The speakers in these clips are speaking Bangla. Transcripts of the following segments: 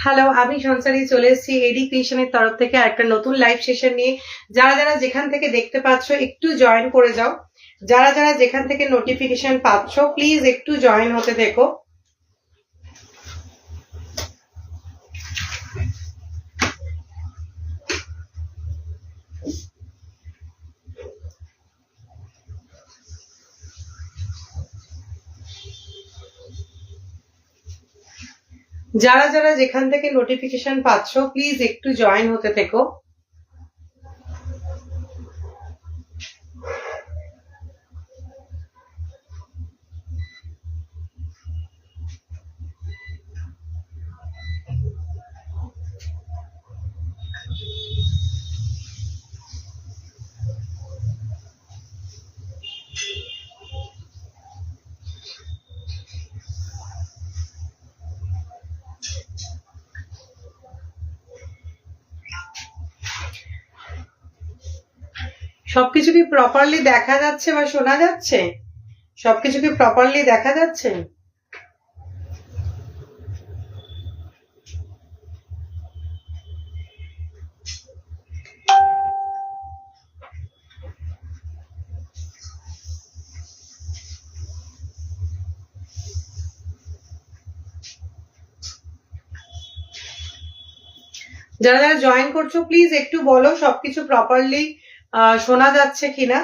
হ্যালো, আমি সংসারী চলে এসেছি এডি ক্রিয়েশনের তরফ থেকে একটা নতুন লাইভ সেশন নিয়ে। যারা যারা যেখান থেকে দেখতে পাচ্ছ একটু জয়েন করে যাও, যারা যারা যেখান থেকে নোটিফিকেশন পাচ্ছ প্লিজ একটু জয়েন হতে দেখো। যারা যারা যেখান থেকে নোটিফিকেশন পাচ্ছ প্লিজ একটু জয়েন হতে থেকো। সবকিছু কি প্রপারলি দেখা যাচ্ছে বা শোনা যাচ্ছে? সবকিছু কি প্রপারলি দেখা যাচ্ছে? যারা যারা জয়েন করছো প্লিজ একটু বলো সবকিছু প্রপারলি শোনা যাচ্ছে কিনা।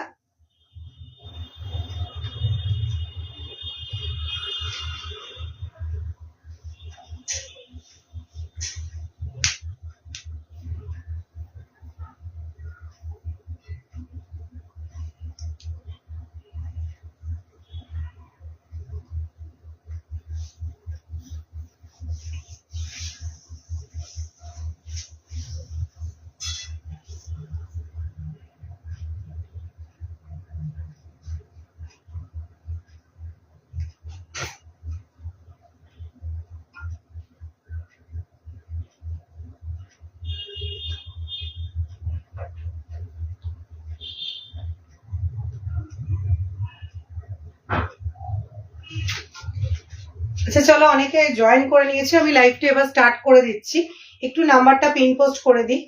আচ্ছা চলো, অনেকে জয়েন করে নিয়েছে, আমি লাইভটা এবার স্টার্ট করে দিচ্ছি। একটু নাম্বারটা পিন পোস্ট করে দিই।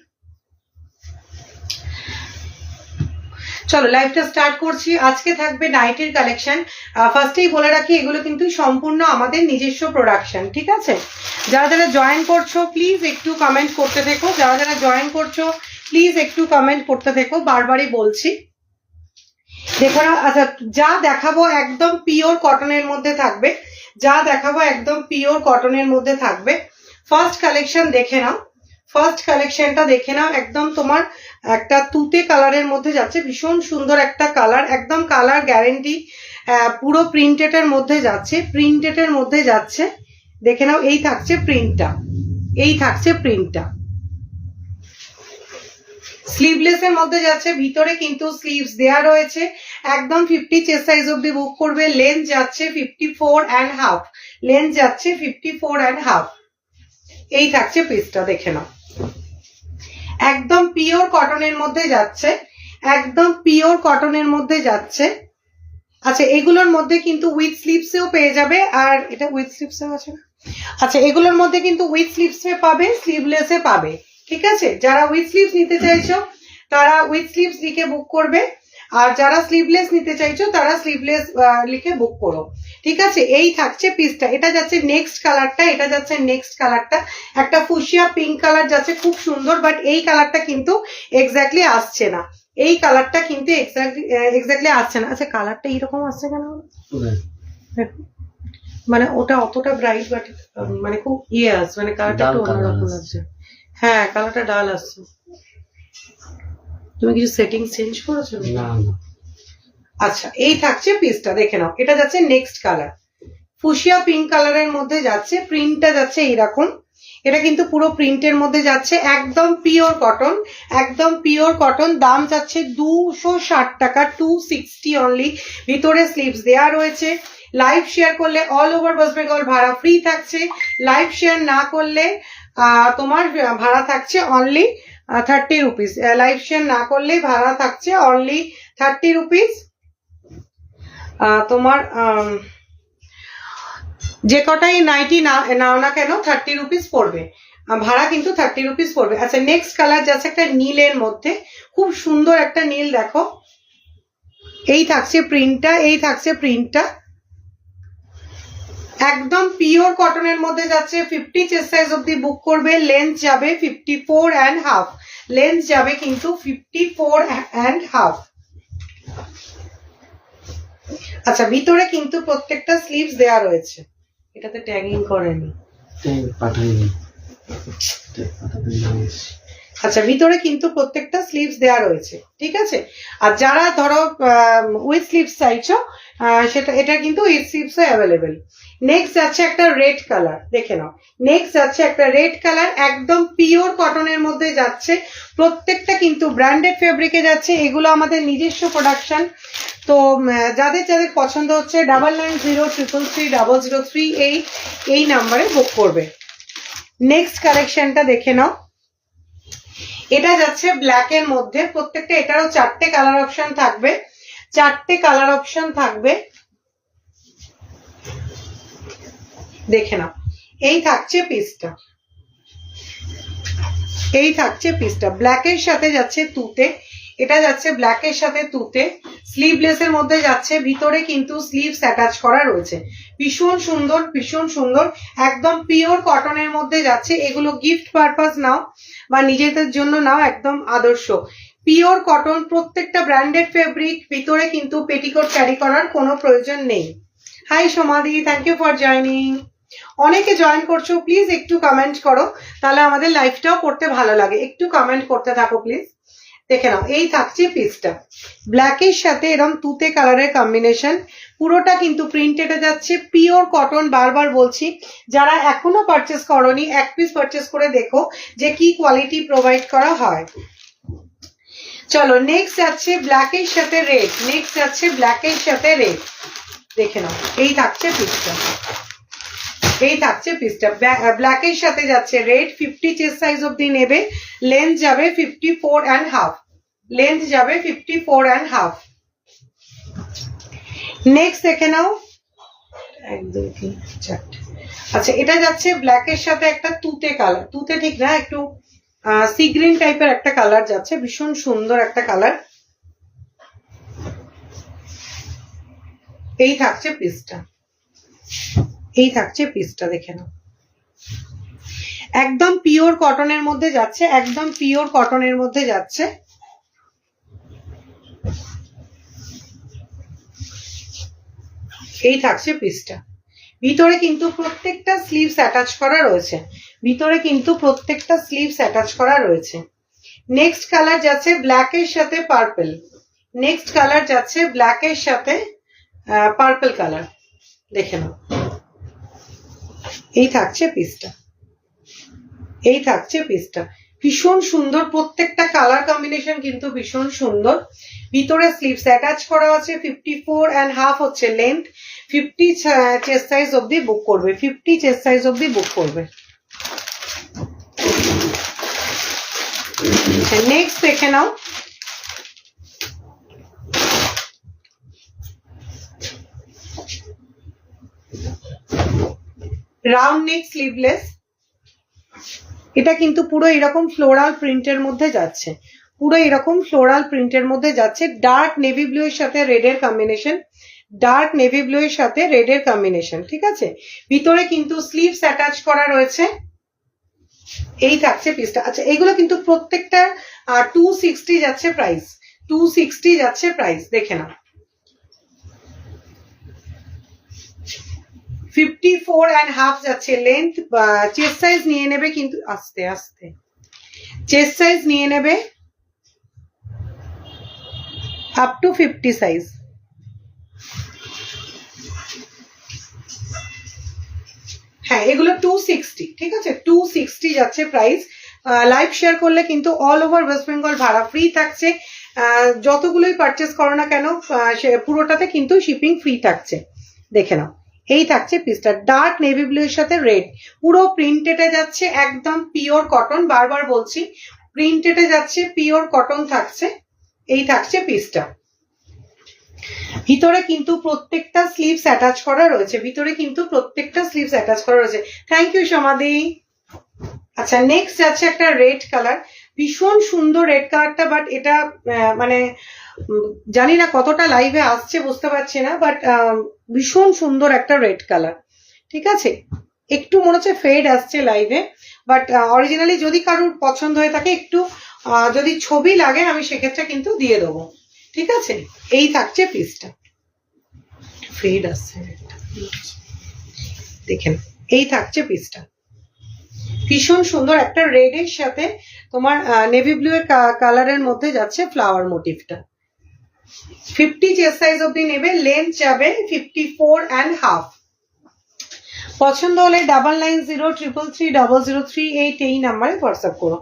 চলো লাইভটা স্টার্ট করছি। আজকে থাকবে নাইটের কালেকশন। ফার্স্টেই বলে রাখি এগুলো কিন্তু সম্পূর্ণ আমাদের নিজস্ব প্রোডাকশন, ঠিক আছে? যারা যারা জয়েন করছো প্লিজ একটু কমেন্ট করতে থেকো, যারা যারা জয়েন করছো প্লিজ একটু কমেন্ট করতে থেকো, বারবারই বলছি। দেখো না, আচ্ছা যা দেখাবো একদম পিওর কটনের মধ্যে থাকবে, যা দেখাবো একদম পিওর কটনের মধ্যে থাকবে। ফার্স্ট কালেকশন দেখে নাও, ফার্স্ট কালেকশনটা দেখে নাও, একদম তোমার একটা তুতে কালারের মধ্যে যাচ্ছে, ভীষণ সুন্দর একটা কালার, একদম কালার গ্যারেন্টি, পুরো প্রিন্টেডের মধ্যে যাচ্ছে, প্রিন্টেডের মধ্যে যাচ্ছে। দেখে নাও, এই থাকছে প্রিন্টটা, এই থাকছে প্রিন্টটা। স্লিভলেস এর মধ্যে যাচ্ছে, ভিতরে কিন্তু স্লিভস দেয়া রয়েছে, একদম 50 চেস্ট সাইজ অব্দি বুক করবে। লেন্থ যাচ্ছে 54.5, লেন্থ যাচ্ছে 54.5। এই থাকছে পিসটা, দেখে নাও, একদম পিওর কটনের মধ্যে যাচ্ছে, একদম পিওর কটনের মধ্যে যাচ্ছে। আচ্ছা এগুলোর মধ্যে কিন্তু উইথ স্লিভসেও পেয়ে যাবে, আর এটা উইথ স্লিভসেও আছে না? আচ্ছা এগুলোর মধ্যে কিন্তু উইথ স্লিভসে পাবে, স্লিভলেসে পাবে, ঠিক আছে? যারা উইথ স্লিভস নিতে চাইছো তারা উইথ স্লিভস লিখে বুক করবে, আর যারা স্লিভলেস নিতে চাইছো তারা স্লিভলেস লিখে বুক করো, ঠিক আছে? এই থাকছে পিসটা। এটা যাচ্ছে নেক্সট কালারটা, এটা যাচ্ছে নেক্সট কালারটা, একটা ফুশিয়া পিঙ্ক কালার যাচ্ছে, খুব সুন্দর, বাট এই কালারটা কিন্তু এক্স্যাক্টলি আসছে না, এই কালারটা কিন্তু এক্স্যাক্টলি আসছে না। আচ্ছা কালারটা এইরকম আসছে কেন? দেখো মানে ওটা অতটা ব্রাইট, বাট মানে খুব আসছে, মানে কালারটা একটু অন্যরকম লাগছে। হ্যাঁ কালারটা ডাল আসছে। তুমি কিছু সেটিং চেঞ্জ করেছো? না। আচ্ছা এই থাকছে পিসটা, দেখে নাও, এটা যাচ্ছে নেক্সট কালার, ফুশিয়া পিঙ্ক কালারের মধ্যে যাচ্ছে, প্রিন্টটা যাচ্ছে এইরকম, এটা কিন্তু পুরো প্রিন্টের মধ্যে যাচ্ছে, একদম পিওর কটন, একদম পিওর কটন। দাম যাচ্ছে 260 টাকা, 260 অনলি। ভিতরে স্লিভস দেয়া রয়েছে। লাইভ শেয়ার করলে অল ওভার ওয়েস্ট বেঙ্গল ভাড়া ফ্রি থাকছে, লাইভ শেয়ার না করলে তোমার ভাড়া থাকছে অনলি 30 রুপিস। লাইভ শেয়ার না করলে ভাড়া থাকছে অনলি 30 রুপিস। তোমার যে কটাই নাইটি নাও না কেন 30 রুপিস পড়বে, ভাড়া কিন্তু 30 রুপিস পড়বে। আচ্ছা নেক্সট কালার যাচ্ছে একটা নীলের মধ্যে, খুব সুন্দর একটা নীল, দেখো এই থাকছে প্রিন্টটা, এই থাকছে প্রিন্টটা, একদম পিওর কটনের মধ্যে যাচ্ছে। 50 চেস্ট সাইজ অব্দি বুক করবে, লেন্থ যাবে 54 অ্যান্ড হাফ, লেন্থ যাবে কিন্তু 54 অ্যান্ড হাফ। আচ্ছা ভিতরে কিন্তু প্রত্যেকটা স্লিভস দেয়া রয়েছে, এটাতে ট্যাগিং করেনি, আচ্ছা ভিতরে কিন্তু প্রত্যেকটা স্লিভস দেয়া রয়েছে, ঠিক আছে। আর যারা ধরো উইথ স্লিভস চাইছো সেটা, এটা কিন্তু উইথ স্লিভস অ্যাভেলেবেল। নেক্সট যাচ্ছে একটা রেড কালার, দেখে নাও, নেক্সট যাচ্ছে একটা রেড কালার, একদম পিওর কটনের মধ্যে যাচ্ছে, প্রত্যেকটা কিন্তু ব্র্যান্ডেড ফেব্রিকে যাচ্ছে, এগুলো আমাদের নিজস্ব প্রোডাকশন। তো যাদের যাদের পছন্দ হচ্ছে 9903330038 এই নাম্বারে বুক করবে। নেক্সট কালেকশনটা দেখে নাও, এটা যাচ্ছে ব্ল্যাক এর মধ্যে, প্রত্যেকটা এটারও 4টে কালার অপশন থাকবে, 4টে কালার অপশন থাকবে, দেখে নাও। এই থাকছে পিসটা, এই থাকছে পিসটা, ব্ল্যাকের সাথে যাচ্ছে তুতে, এটা যাচ্ছে ব্ল্যাকের সাথে তুতে, স্লিভলেস এর মধ্যে যাচ্ছে, ভিতরে কিন্তু স্লিভস অ্যাটাচ করা রয়েছে, ভীষণ সুন্দর ভীষণ সুন্দর, একদম পিওর কটনের মধ্যে যাচ্ছে। এগুলো গিফট পারপাস নাও বা নিজেদের জন্য নাও, একদম আদর্শ পিওর কটন, প্রত্যেকটা ব্র্যান্ডেড ফেব্রিক, ভিতরে কিন্তু পেটিকোট ক্যারি করার কোনো প্রয়োজন নেই। হাই সমাধি, থ্যাংক ইউ ফর জয়নিং। অনেকে জয়েন করছো, প্লিজ একটু কমেন্ট করো, তাহলে আমাদের লাইভটাও করতে ভালো লাগে, একটু কমেন্ট করতে থাকো প্লিজ। দেখে নাও, এই থাকছে পিসটা, ব্ল্যাকের সাথে এরকম তুতে কালারের কম্বিনেশন, পুরোটা কিন্তু প্রিন্টেডে যাচ্ছে, পিওর কটন। বারবার বলছি, যারা এখনো পারচেস করোনি এক পিস পারচেস করে দেখো যে কি কোয়ালিটি প্রোভাইড করা হয়। চলো নেক্সট যাচ্ছে ব্ল্যাকের সাথে রেড, নেক্সট যাচ্ছে ব্ল্যাকের সাথে রেড, দেখে নাও, এই থাকছে পিসটা, এই থাকছে পিসটা, ব্ল্যাকের সাথে যাচ্ছে রেড, 50 চেস্ট সাইজ অব্দি নেবে, লেন্থ যাবে 54 অ্যান্ড হাফ, লেন্থ যাবে 54 অ্যান্ড হাফ। নেক্সট দেখে নাও, 1 2 3 4, আচ্ছা এটা যাচ্ছে ব্ল্যাকের সাথে একটা তুতে কালার, তুতে ঠিক না, একটু সি গ্রিন টাইপের একটা কালার যাচ্ছে, ভীষণ সুন্দর একটা কালার, এই থাকছে পিসটা, এই থাকছে পিসটা, দেখে নাও, একদম পিওর কটনের মধ্যে যাচ্ছে, একদম পিওর কটনের মধ্যে যাচ্ছে, এই থাকছে পিসটা, ভিতরে কিন্তু প্রত্যেকটা স্লিভস অ্যাটাচ করা রয়েছে, ভিতরে কিন্তু প্রত্যেকটা স্লিভস অ্যাটাচ করা রয়েছে। নেক্সট কালার যাচ্ছে ব্ল্যাকের সাথে পার্পল, নেক্সট কালার যাচ্ছে ব্ল্যাকের সাথে পার্পল কালার, দেখে নাও, এই থাকছে পিসটা, এই থাকছে পিসটা, ভীষণ সুন্দর, প্রত্যেকটা কালার কম্বিনেশন কিন্তু ভীষণ সুন্দর, ভিতরে স্লিভস অ্যাটাচ করা আছে, 54 অ্যান্ড হাফ হচ্ছে লেন্থ, 50 চেস্ট সাইজ অব্দি বুক করবে, 50 চেস্ট সাইজ অব্দি বুক করবে। নেক্সট দেখে নাও, রাউন্ড নেক স্লিভলেস, এটা কিন্তু পুরো এরকম ফ্লোরাল প্রিন্টের মধ্যে যাচ্ছে, পুরো এরকম ফ্লোরাল প্রিন্টের মধ্যে যাচ্ছে, ডার্ক নেভি ব্লু এর সাথে রেড এর কম্বিনেশন, ডার্ক নেভি ব্লু এর সাথে রেড এর কম্বিনেশন, ঠিক আছে, ভিতরে কিন্তু স্লিভস অ্যাটাচ করা রয়েছে, এই থাকছে পিসটা। আচ্ছা এগুলো কিন্তু প্রত্যেকটা 260 যাচ্ছে প্রাইস, 260 যাচ্ছে প্রাইস, দেখে নাও, 54 অ্যান্ড হাফ যাচ্ছে লেন্থ, চেস্ট সাইজ নিয়ে নেবে কিন্তু আস্তে আস্তে, চেস্ট সাইজ নিয়ে নেবে আপ টু 50 সাইজ, হ্যাঁ এগুলো 260, ঠিক আছে, 260 যাচ্ছে প্রাইস। লাইভ শেয়ার করলে কিন্তু অল ওভার ওয়েস্ট বেঙ্গল ভাড়া ফ্রি থাকছে, যতগুলোই পারচেস করো না কেন পুরোটাতে কিন্তু শিপিং ফ্রি থাকছে, দেখে নাও, এই থাকছে পিসটা, ডার্ক নেভি ব্লু এর সাথে রেড, পুরো প্রিন্টেডে যাচ্ছে, একদম পিওর কটন, বারবার বলছি প্রিন্টেডে যাচ্ছে, পিওর কটন থাকছে, এই থাকছে পিসটা, ভিতরে কিন্তু প্রত্যেকটা স্লিভস অ্যাটাচ করা রয়েছে, ভিতরে কিন্তু প্রত্যেকটা স্লিভস অ্যাটাচ করা রয়েছে। থ্যাংক ইউ সমাধি। আচ্ছা নেক্সট যাচ্ছে একটা রেড কালার, ভীষণ সুন্দর রেড কালারটা, বাট এটা মানে জানি না কতটা লাইভে আসছে বুঝতে পারছি না, বাট ভীষণ সুন্দর একটা রেড কালার। ঠিক আছে, একটু মনে হচ্ছে ফেড আসছে লাইভে, বাট অরিজিনালি যদি কারোর পছন্দ হয়ে থাকে, একটু যদি ছবি লাগে আমি সেক্ষেত্রে কিন্তু দিয়ে দেবো। ঠিক আছে, এই থাকছে পিসটা, ফেড আসছে দেখেন, এই থাকছে পিসটা, ভীষণ সুন্দর একটা রেড এর সাথে তোমার নেভি ব্লু এর কালারের মধ্যে যাচ্ছে ফ্লাওয়ার মোটিভটা। 50 চেস্ট সাইজ অব্দি নেবে, লেন্থ যাবে 54.5। পছন্দ হলে 9903330038 এই নাম্বারে হোয়াটসঅ্যাপ করো।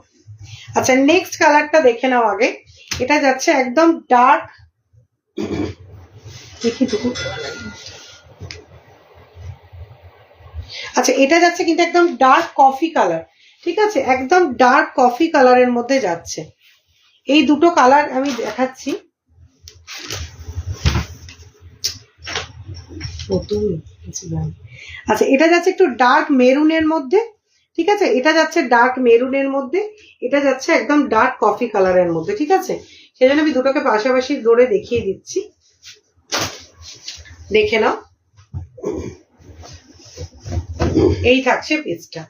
আচ্ছা নেক্সট কালারটা দেখে নাও আগে, এটা যাচ্ছে একদম ডার্ক, আচ্ছা এটা যাচ্ছে কিন্তু একদম ডার্ক কফি কালার। ঠিক আছে, একদম ডার্ক কফি কালারের মধ্যে যাচ্ছে। এই দুটো কালার আমি দেখাচ্ছি। আচ্ছা এটা যাচ্ছে একটু ডার্ক মেরুনের মধ্যে। ঠিক আছে, এটা যাচ্ছে ডার্ক মেরুনের মধ্যে, এটা যাচ্ছে একদম ডার্ক কফি কালারের মধ্যে। ঠিক আছে, সেজন্য আমি দুটোকে পাশাপাশি ধরে দেখিয়ে দিচ্ছি, দেখে নাও। এই থাকছে পিসটা,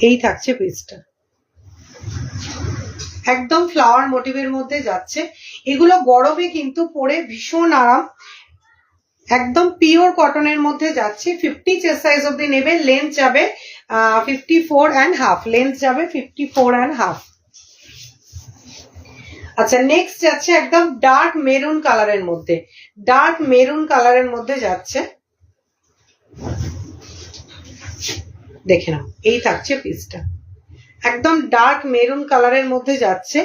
এই থাকছে পিসটা, একদম ফ্লাওয়ার মোটিভের মধ্যে যাচ্ছে। এগুলো গরমে কিন্তু পরে ভীষণ আরাম, একদম পিওর কটনের মধ্যে যাচ্ছে। 50 চেস্ট সাইজ অব্দি নেবে, লেন্থ যাবে 54.5, লেন্থ যাবে 54.5। আচ্ছা নেক্সট যাচ্ছে একদম ডার্ক মেরুন কালারের মধ্যে, ডার্ক মেরুন কালারের মধ্যে যাচ্ছে, দেখে নাও। এই থাকছে পিসটা, একদম ডার্ক মেরুন কালারের মধ্যে যাচ্ছে,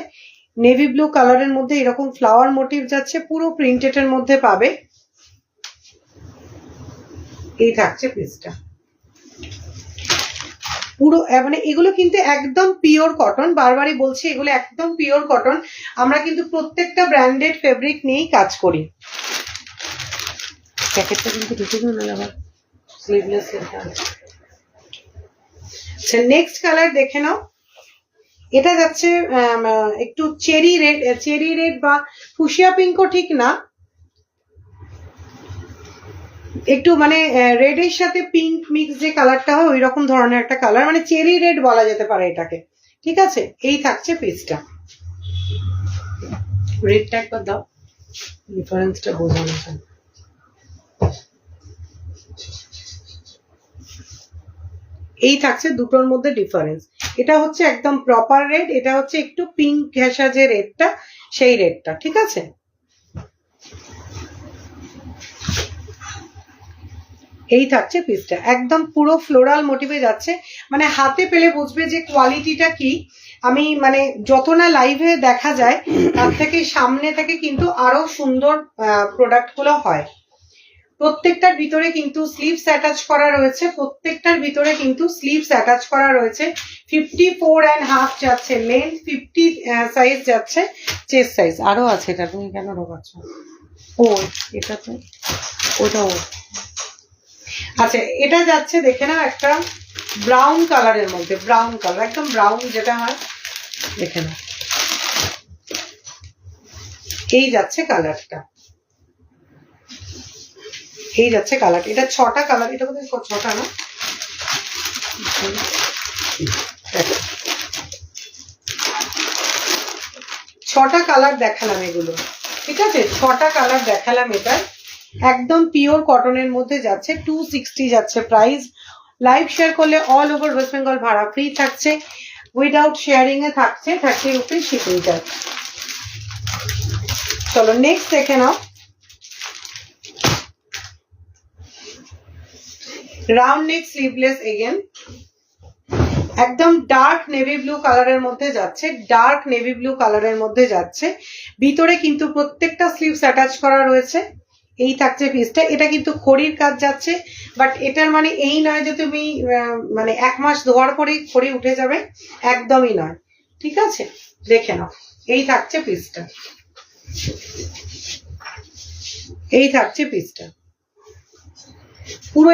নেভি ব্লু কালারের মধ্যে এরকম ফ্লাওয়ার মোটিভ যাচ্ছে, পুরো প্রিন্টেড এর মধ্যে পাবে। এই থাকছে পিসটা, পুরো মানে এগুলো কিন্তু একদম পিওর কটন, বারবারই বলছি এগুলো একদম পিওর কটন। আমরা কিন্তু প্রত্যেকটা ব্র্যান্ডেড ফেব্রিক নিয়েই কাজ করি। প্যাকেটটা কিন্তু ঢুকে দিও না আবার, স্লিভলেস লেখা আছে। আচ্ছা নেক্সট কালার দেখে নাও, এটা যাচ্ছে একটু চেরি রেড বা ফুশিয়া পিঙ্কও ঠিক না, একটু মানে রেড এর সাথে পিঙ্ক মিক্স যে কালারটা হয় ওই রকম ধরনের একটা কালার, মানে চেরি রেড বলা যেতে পারে এটাকে। ঠিক আছে, এই থাকছে পিসটা, রেডটা একবার দাও, ডিফারেন্সটা বোঝানো যায়। এই থাকছে দুটোর মধ্যে ডিফারেন্স, এটা হচ্ছে একদম প্রপার রেড, এটা হচ্ছে একটু পিঙ্ক ঘেঁষা যে রেডটা, সেই রেডটা। ঠিক আছে, এই থাকছে পিসটা, একদম পুরো ফ্লোরাল মোটিভে যাচ্ছে, মানে হাতে পেলে বুঝবে যে কোয়ালিটিটা কি। আমি মানে যত না লাইভে দেখা যায় তার থেকে সামনে থেকে কিন্তু আরো সুন্দর প্রোডাক্ট গুলো হয়। প্রত্যেকটার ভিতরে কিন্তু স্লিভস অ্যাটাচ করা রয়েছে, প্রত্যেকটার ভিতরে কিন্তু স্লিভস অ্যাটাচ করা রয়েছে। 54.5 যাচ্ছে লেন্থ, 50 সাইজ যাচ্ছে চেস্ট সাইজ। আরো আছে, এটা তুমি কেন ঢোকাচ্ছ? ও এটা তো ওটা ও। আচ্ছা এটা যাচ্ছে দেখে নাও একটা ব্রাউন কালারের মধ্যে, ব্রাউন কালার, একদম ব্রাউন যেটা হয়, দেখে নাও। এই যাচ্ছে কালারটা, এই যাচ্ছে কালার, এটা 6টা কালার, এটা বোধহয় 6টা না, 6টা কালার দেখালাম এগুলো। ঠিক আছে, 6টা কালার দেখালাম। এটা একদম পিওর কটনের মধ্যে যাচ্ছে, 260 যাচ্ছে প্রাইস। লাইভ শেয়ার করলে অল ওভার ওয়েস্ট বেঙ্গল ভাড়া ফ্রি থাকছে, উইদাউট শেয়ারিং এ থাকছে 30 রুপিস শিপিং চার্জ। চলো নেক্সট দেখে নাও, রাউন্ড নেক স্লিভলেস এগেন, একদম ডার্ক নেভি ব্লু কালারের মধ্যে যাচ্ছে, ডার্ক নেভি ব্লু কালারের মধ্যে যাচ্ছে। ভিতরে কিন্তু প্রত্যেকটা স্লিভস অ্যাটাচ করা রয়েছে। এই থাকছে পিসটা, এটা কিন্তু খড়ির কাজ যাচ্ছে, বাট এটার মানে এই নয় যে তুমি মানে 1 মাস ধোয়ার পরেই খড়ি উঠে যাবে, একদমই নয়। ঠিক আছে, দেখে নাও, এই থাকছে পিসটা। এই থাকছে পিসটা পুরো